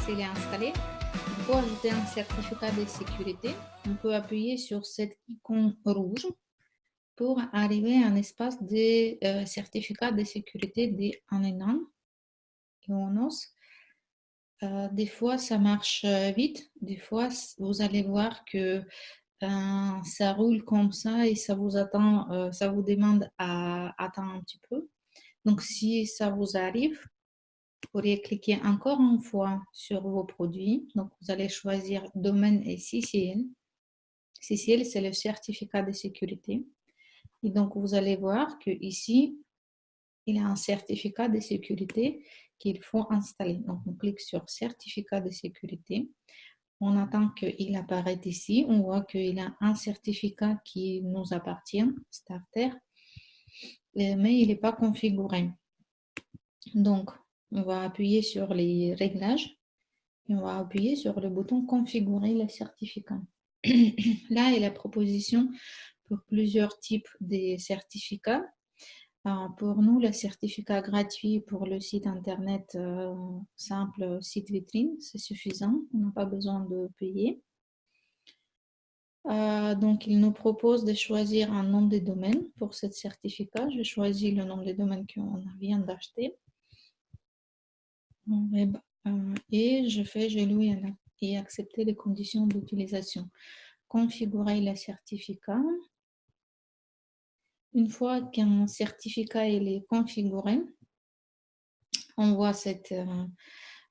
s'il est installé, pour ajouter un certificat de sécurité, on peut appuyer sur cette icône rouge pour arriver à un espace de certificat de sécurité d'ANENAN et ONOS. Des fois, ça marche vite. Des fois, vous allez voir que ça roule comme ça et ça vous attend, ça vous demande à attendre un petit peu. Donc, si ça vous arrive, vous pourriez cliquer encore une fois sur vos produits. Donc, vous allez choisir domaine et CCL. CCL, c'est le certificat de sécurité. Et donc, vous allez voir que ici, il y a un certificat de sécurité qu'il faut installer. Donc, on clique sur certificat de sécurité. On attend qu'il apparaisse ici. On voit qu'il y a un certificat qui nous appartient, Starter, mais il n'est pas configuré. Donc, on va appuyer sur les réglages et on va appuyer sur le bouton configurer le certificat. Là, il y a la proposition pour plusieurs types de certificats. Pour nous, le certificat gratuit pour le site internet simple site vitrine, c'est suffisant. On n'a pas besoin de payer. Donc, il nous propose de choisir un nom de domaine pour ce certificat. Je choisis le nom de domaine qu'on vient d'acheter. Et je fais je loue et accepter les conditions d'utilisation. Configurer le certificat. Une fois qu'un certificat est configuré, on voit cette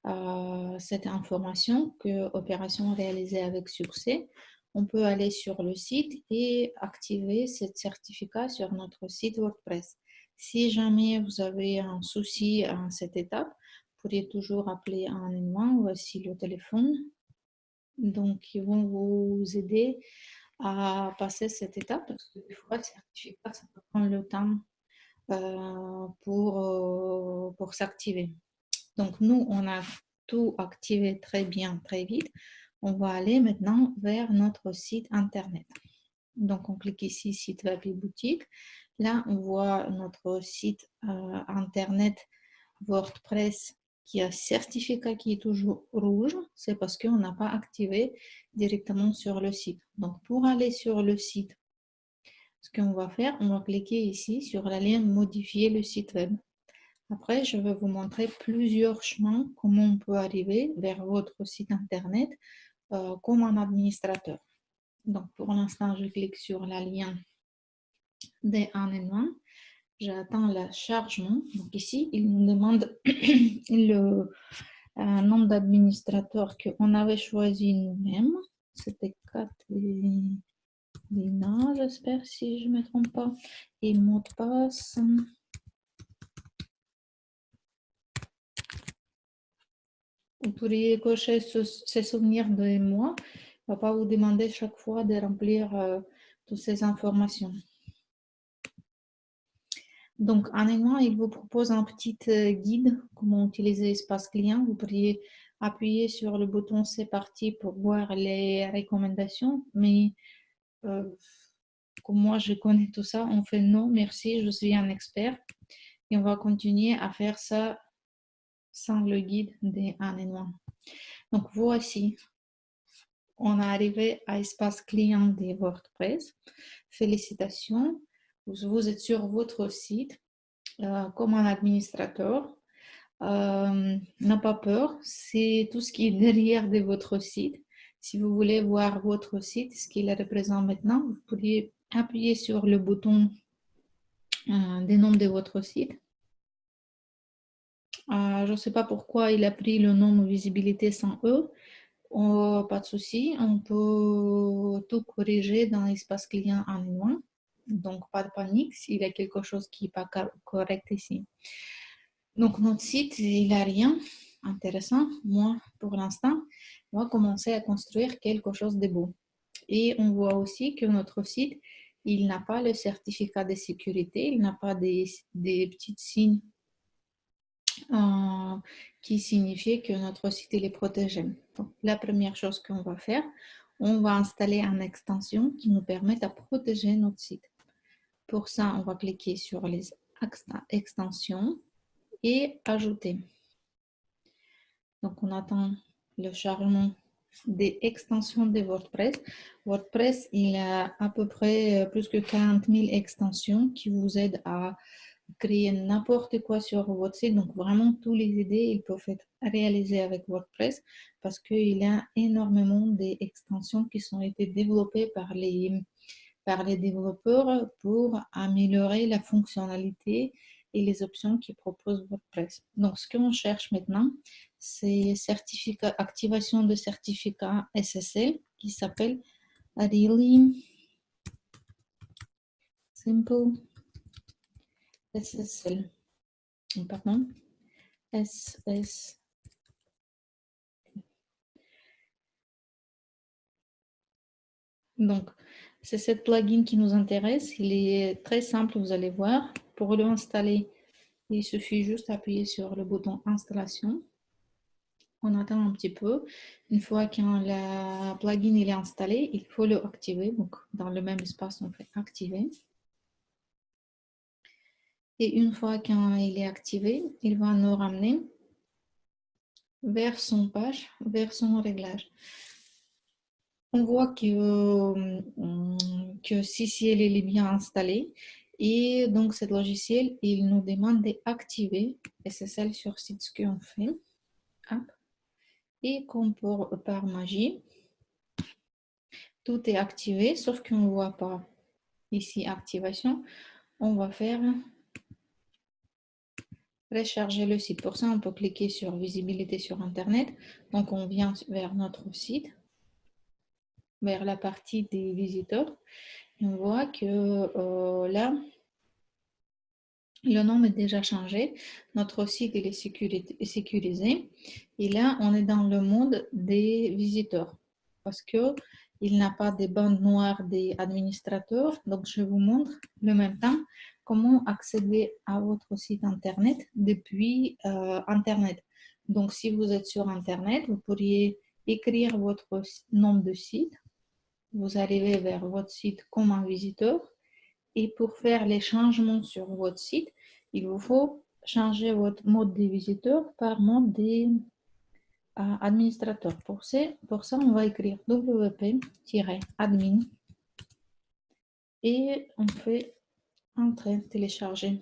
information que opération réalisée avec succès. On peut aller sur le site et activer ce certificat sur notre site WordPress. Si jamais vous avez un souci à cette étape, vous pourriez toujours appeler un humain ou aussi le téléphone. Donc, ils vont vous aider à passer cette étape parce que des fois, le certificat, ça peut prendre le temps pour s'activer. Donc, nous, on a tout activé très bien, très vite. On va aller maintenant vers notre site internet. Donc, on clique ici, site web et boutique. Là, on voit notre site internet WordPress qui a certificat qui est toujours rouge. C'est parce qu'on n'a pas activé directement sur le site. Donc, pour aller sur le site, ce qu'on va faire, on va cliquer ici sur la ligne modifier le site web. Après, je vais vous montrer plusieurs chemins, comment on peut arriver vers votre site internet comme un administrateur. Donc, pour l'instant, je clique sur la ligne des événements. J'attends le chargement. Donc, ici, il nous demande le nombre d'administrateurs qu'on avait choisi nous-mêmes. C'était Catherine, j'espère si je ne me trompe pas. Et mot de passe. Vous pourriez cocher ces souvenirs de moi. Il ne va pas vous demander chaque fois de remplir toutes ces informations. Donc, en élément, il vous propose un petit guide, comment utiliser Espace Client. Vous pourriez appuyer sur le bouton C'est parti pour voir les recommandations. Mais comme moi, je connais tout ça, on fait non, merci, je suis un expert. Et on va continuer à faire ça sans le guide des éléments. Donc, voici. On est arrivé à espace client de WordPress. Félicitations, vous êtes sur votre site comme un administrateur. N'a pas peur, c'est tout ce qui est derrière de votre site. Si vous voulez voir votre site, ce qu'il représente maintenant, vous pourriez appuyer sur le bouton des noms de votre site. Je ne sais pas pourquoi il a pris le nom visibilité sans E. Oh, pas de souci, on peut tout corriger dans l'espace client en ligne. Donc, pas de panique s'il y a quelque chose qui n'est pas correct ici. Donc, notre site, il n'a rien intéressant. Moi, pour l'instant, on va commencer à construire quelque chose de beau. Et on voit aussi que notre site, il n'a pas le certificat de sécurité, il n'a pas des petits signes qui signifie que notre site est protégé. Donc, la première chose qu'on va faire, on va installer une extension qui nous permet de protéger notre site. Pour ça, on va cliquer sur les extensions et ajouter. Donc, on attend le chargement des extensions de WordPress. WordPress, il a à peu près plus que 40 000 extensions qui vous aident à créer n'importe quoi sur votre site. Donc, vraiment, tous les idées, ils peuvent être réalisées avec WordPress parce qu'il y a énormément d'extensions qui ont été développées par les développeurs pour améliorer la fonctionnalité et les options qui propose WordPress. Donc, ce qu'on cherche maintenant, c'est activation de certificat SSL qui s'appelle Really Simple SSL. Pardon, SS. Donc, c'est cette plugin qui nous intéresse. Il est très simple, vous allez voir. Pour l'installer, il suffit juste d'appuyer sur le bouton installation. On attend un petit peu. Une fois que le plugin il est installé, il faut le activer. Donc, dans le même espace, on fait activer. Et une fois qu'il est activé, il va nous ramener vers son page, vers son réglage. On voit que CCL est bien installé. Et donc, ce logiciel, il nous demande d'activer SSL sur site, ce qu'on fait. Hop. Et comme par magie, tout est activé, sauf qu'on ne voit pas ici activation. On va faire recharger le site. Pour ça, on peut cliquer sur visibilité sur Internet. Donc, on vient vers notre site, vers la partie des visiteurs. Et on voit que là, le nom est déjà changé. Notre site il est sécurisé. Et là, on est dans le mode des visiteurs parce qu'il n'a pas de bande noire des administrateurs. Donc, je vous montre le même temps comment accéder à votre site Internet depuis Internet. Donc, si vous êtes sur Internet, vous pourriez écrire votre nom de site. Vous arrivez vers votre site comme un visiteur. Et pour faire les changements sur votre site, il vous faut changer votre mode de visiteur par mode d'administrateur. Pour ça, on va écrire wp-admin et on fait entrer, télécharger.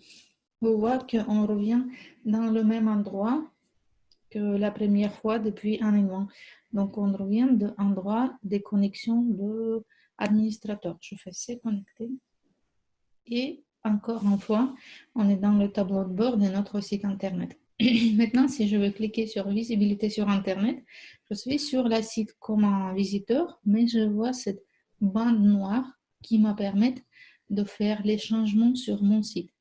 Vous voyez qu'on revient dans le même endroit que la première fois depuis un an. Donc, on revient de l'endroit des connexions de administrateur. Je fais c'est connecter. Et encore une fois, on est dans le tableau de bord de notre site Internet. Maintenant, si je veux cliquer sur visibilité sur Internet, je suis sur le site comme un visiteur, mais je vois cette bande noire qui me permet de faire les changements sur mon site.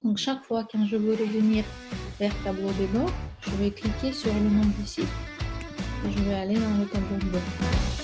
Donc, chaque fois que je veux revenir vers le tableau de bord, je vais cliquer sur le nom du site et je vais aller dans le tableau de bord.